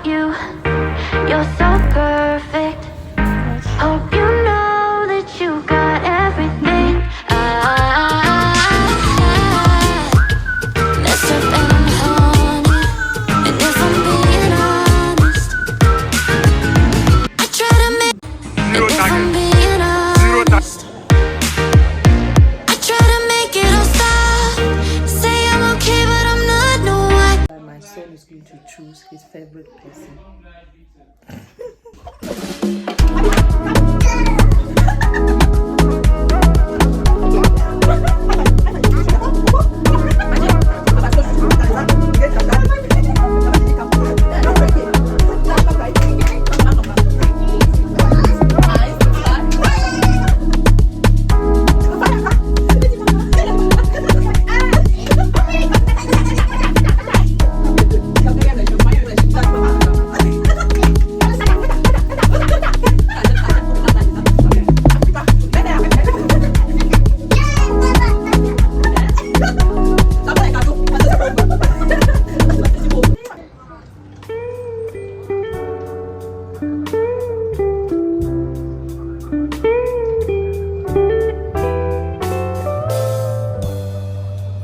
you. You're so perfect. Hope you know that you got everything. Messed up and I'm haunted. And if I'm being honest, I try to make. And if I'm being honest, I try to make it all stop. Say I'm okay, but I'm not. No, my son is going to choose his favorite person.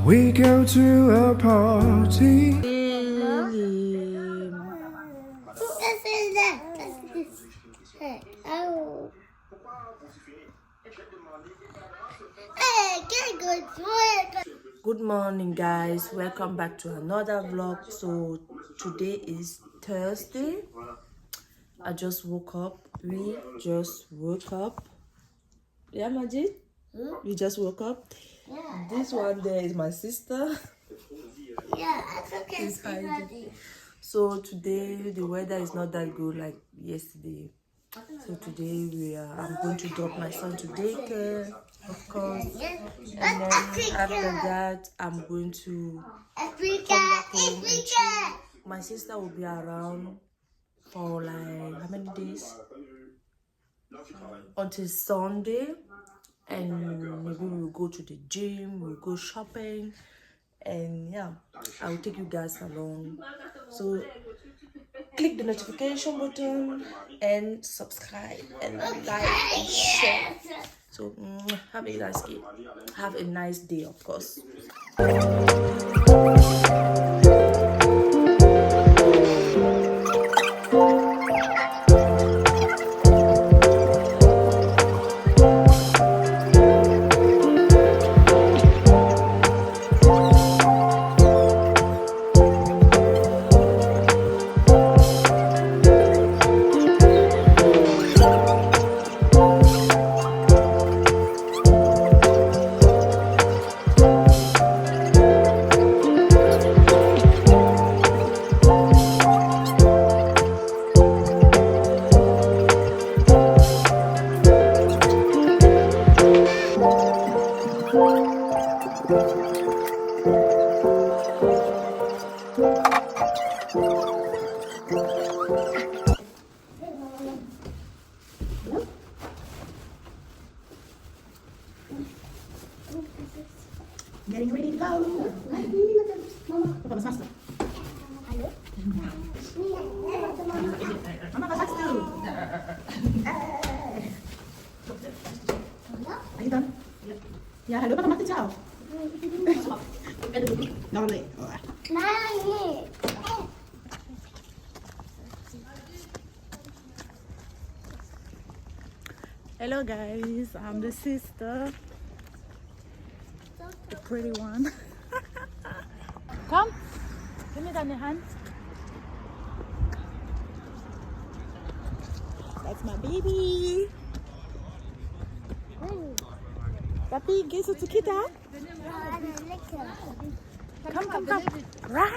We go to a party. Good morning, guys. Welcome back to another vlog. So today is Thursday. I just woke up. We just woke up. Yeah, Majid? We just woke up. Yeah, This one there is my sister. yeah, I took it. So today the weather is not that good like yesterday. So today I'm going to drop my son to daycare, of course. And then after that I'm going to come back home and chill. My sister will be around for like how many days? Until Sunday. And maybe we'll go to the gym, we'll go shopping, and yeah, I'll take you guys along. So click the notification button and subscribe and like and share. So have a nice day, of course. Getting ready to go. Mama, was machst du? Hallo? Mama, was sagst du? Are you done? Ja, hallo, Papa macht die Tür auf. Noch nicht. Nein. Hello guys, I'm the sister. The pretty one. Komm, gib mir deine Hand. That's my baby. Papi, gehst du zur Kita? Come. Run!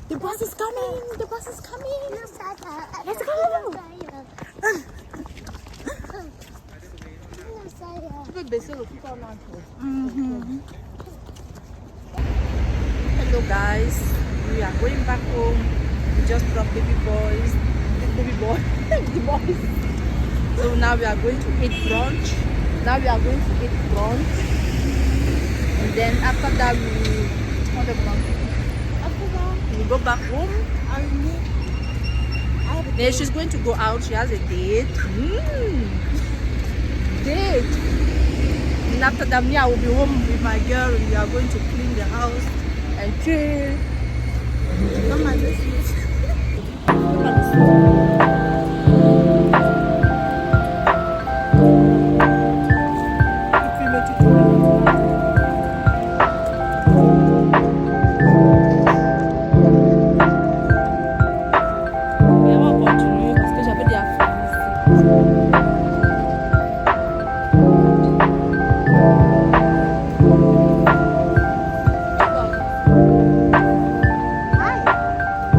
The bus is coming! The bus is coming! Let's go! Hello guys, we are going back home. We just dropped the boys. So now we are going to eat brunch. And then after that we go back home Yeah, she's going to go out. She has a date. Date. And after that, me, I will be home with my girl and we are going to clean the house and chill. Come on, let's eat. Look at this. Mais on va continuer parce que j'avais des affaires ici.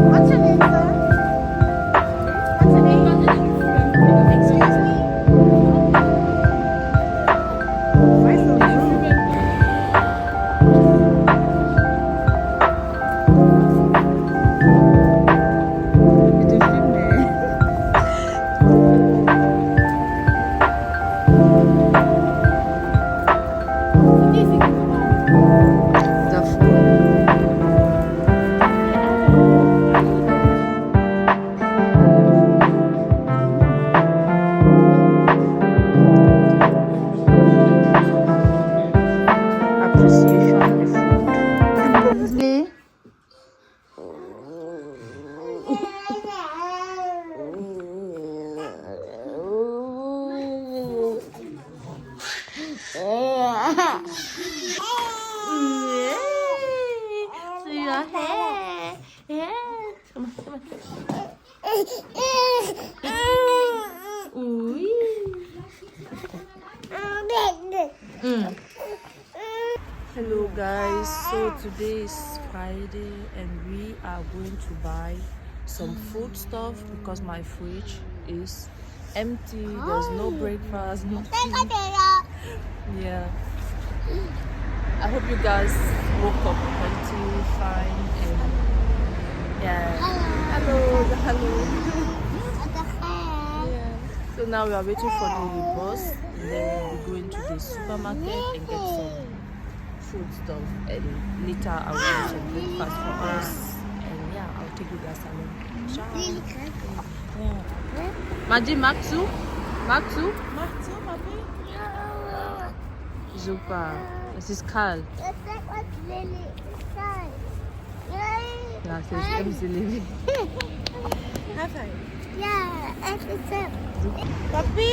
What's your name, sir? What's your name? Excuse me? Where's the room? Je te filme, mais... Ta foi. Appreciation of food. See your hair. Yeah. Come on, come on. Ooh. Hello guys, so today is Friday and we are going to buy some food stuff because my fridge is empty. There's no breakfast, nothing. Yeah, I hope you guys woke up healthy, fine, and yeah. Hello. Yeah. So now we are waiting for the bus and then we'll be going to the supermarket and get some food stuff, and later I will do some breakfast for us, and yeah, I'll take you guys along. Ciao. Yeah. Maji, Maxu? Super. Das ist kalt. Ja, es ist MC Lily. Yeah, it's a tip. Papi?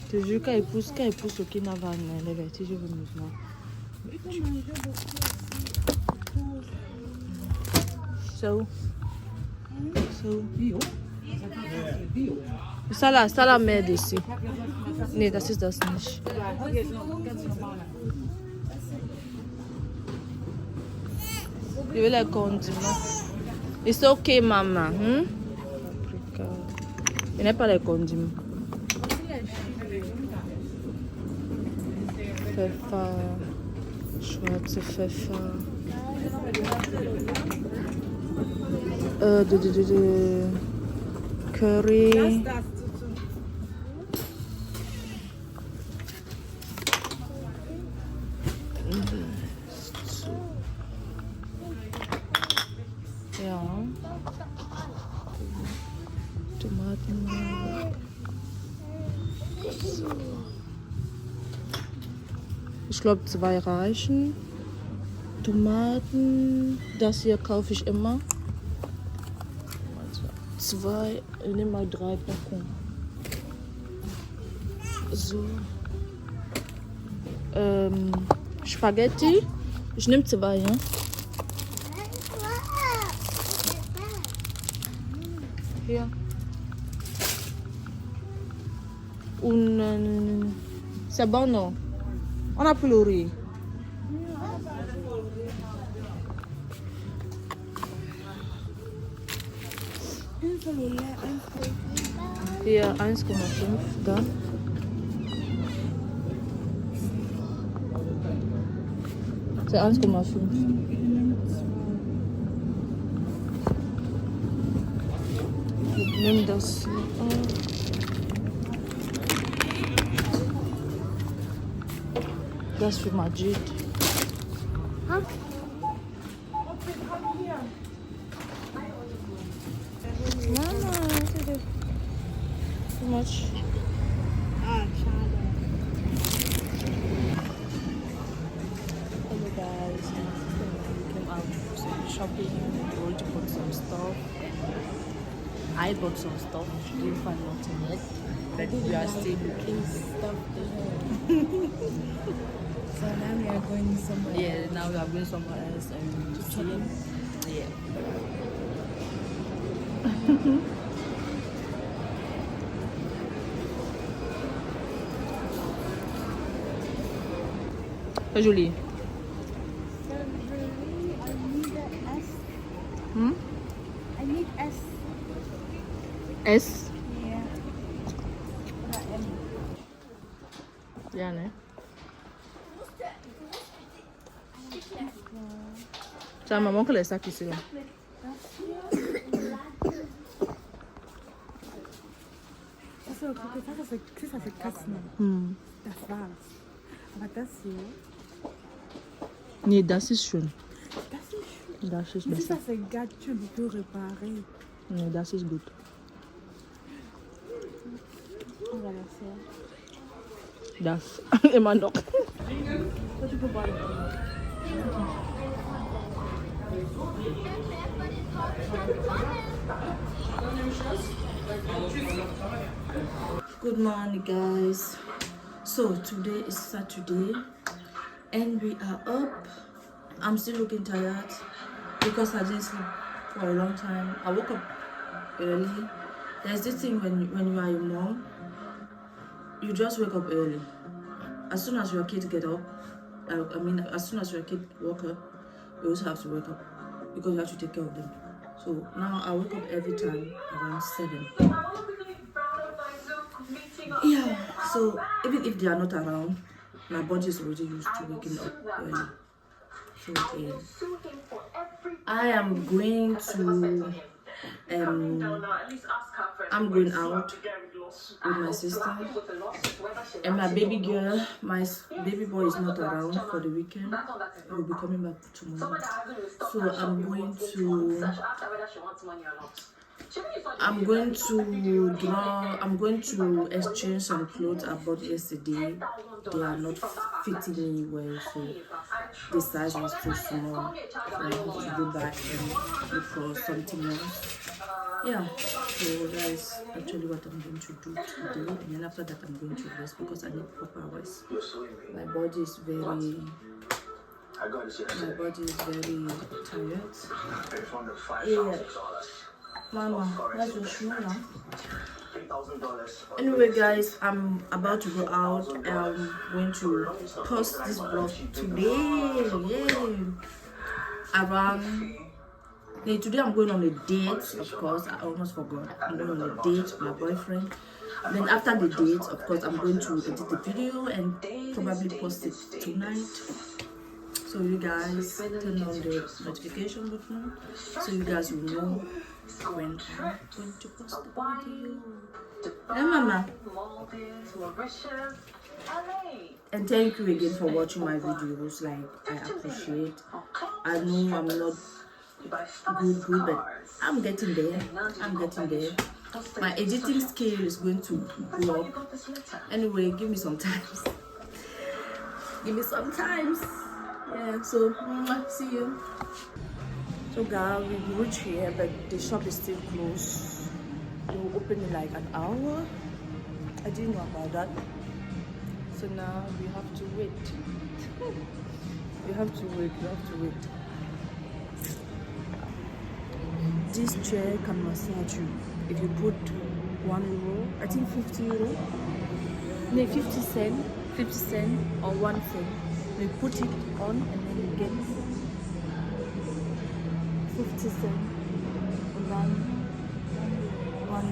Je te jure, quand il pousse au Kinavan, les vertiges vont maintenant. So. Sala mehr ici. Nee, das ist das nicht. Ich will ein Condiment. It's okay, Mama. Je n'ai pas les condiments. Pfeffer, schwarze Pfeffer. Curry. Ja. Tomaten. So. Ich glaube 2 reichen. Tomaten. Das hier kaufe ich immer. 2, ich nehme mal 3 Packungen. So. Spaghetti. Ich nehme 2, ja. Hier. Und c'est bon, non? On a pris le riz. Hier 1,5 da. C'est 1,5. Nimm das hier. That's for Majid. Huh? Mama, too much. Hello guys, my sister and I came out for some shopping. We already bought some stuff. I bought some stuff. She didn't find nothing yet. But we are still looking. Stuff to her. So now we are going somewhere. Yeah, now we are going somewhere else and to see. Yeah. Hey, Julie. I need a S. Hmm? I need S. S. Yeah. Yeah, ne? Tiens, maman, quel est ça qui c'est là? Also, guck, das ist Katzen. Das war's. Aber das hier, Nee, das ist schön. das ist schön. Das ist Mais si besser. ça se gâte, tu peux réparer. Nee, das ist gut. On va la faire. Das. Immer noch. Good morning, guys. So today is Saturday and we are up. I'm still looking tired because I didn't sleep for a long time. I woke up early. There's this thing when you are a mom, you just wake up early. As soon as your kids get up, as soon as your kid woke up, you also have to wake up because you have to take care of them. So now I wake up every time around 7. Yeah, so even if they are not around, my body is already used to waking up early. So I am going to I'm going out with my sister and my baby girl. My baby boy is not around for the weekend. He will be coming back tomorrow. So I'm going to exchange some clothes I bought yesterday. They are not fitting me well, so the size was too small. So I have to go back and look for something else. Yeah, so that's actually what I'm going to do today, and then after that I'm going to rest because I need proper rest. My body is very tired. Yeah. Mama, that's your shoe now. Anyway guys, I'm about to go out. I'm going to post this vlog today. Today I'm going on a date, of course. I almost forgot. I'm going on a date with my boyfriend. Then after the date, of course, I'm going to edit the video and probably post it tonight. So you guys turn on the notification button so you guys will know when I'm going to post the video. Hey mama. And thank you again for watching my videos. Like, I appreciate. I know I'm not good, but I'm getting there. My editing skill is going to go up. Anyway, give me some time. Yeah, so see you. So guys, we reached here, but the shop is still closed. They will open in like an hour. I didn't know about that. So now we have to wait. We have to wait. This chair can massage you. If you put €1, I think 50 euro, no, 50 cent or 1 cent. You put it on and then you get 50 cent and then €1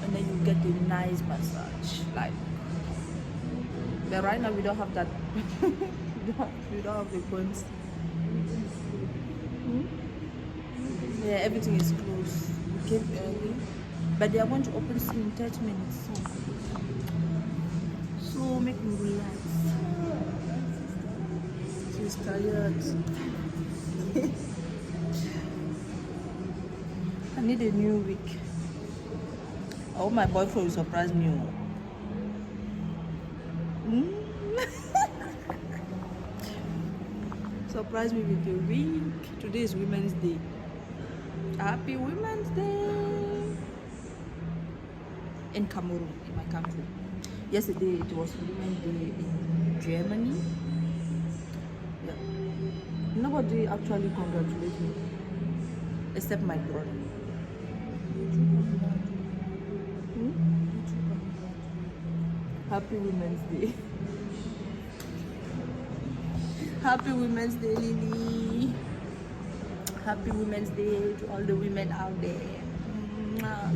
and then you get a nice massage. Like, but right now we don't have that. we don't have the points. Yeah, everything is closed. We came early, but they are going to open soon in 30 minutes. So make me relax. is tired. I need a new wig. I hope my boyfriend will surprise me. Surprise me with a wig. Today is Women's Day. Happy Women's Day in Cameroon, in my country. Yesterday it was Women's Day in Germany. Yeah. Nobody actually congratulated me except my brother. Happy Women's Day. Happy Women's Day, Lily. Happy Women's Day to all the women out there.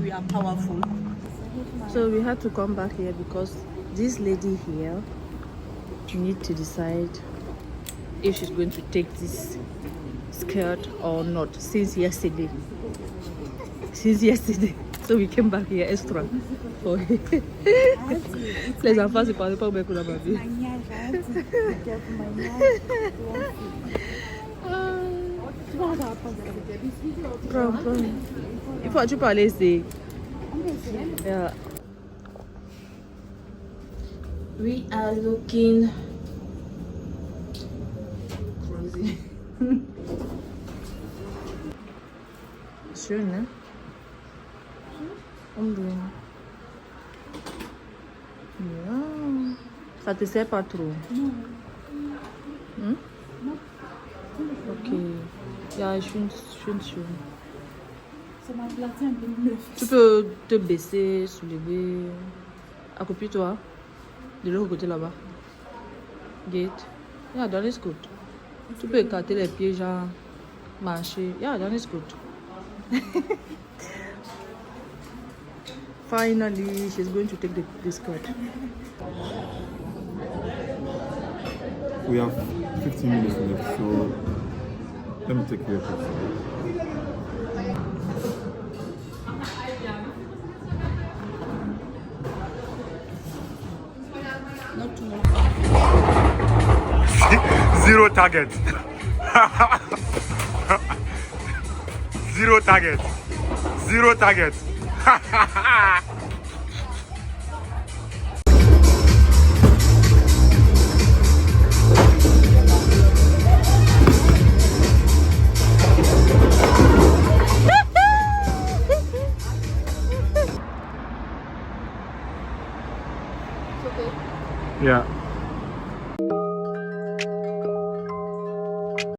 We are powerful. So we had to come back here because this lady here need to decide if she's going to take this skirt or not since yesterday. So we came back here extra for les enfants se parlaient pas bien que la baby. Prends. Il faut tu parler ici. Yeah. We are looking crazy. Schön, ne? Umdrehen. Ja. Ça te sert pas trop? Ok. Ja, schön. Tu peux te baisser, soulever. Accroupis-toi. De l'autre côté là-bas. Gate. Yeah, that is good. Tu peux écarter les pieds, genre marcher. Yeah, that is good. Finally, she's going to take the skirt. We have 15 minutes left, so let me take care of it. Not too much. Zero target. Zero target. Zero target. Yeah.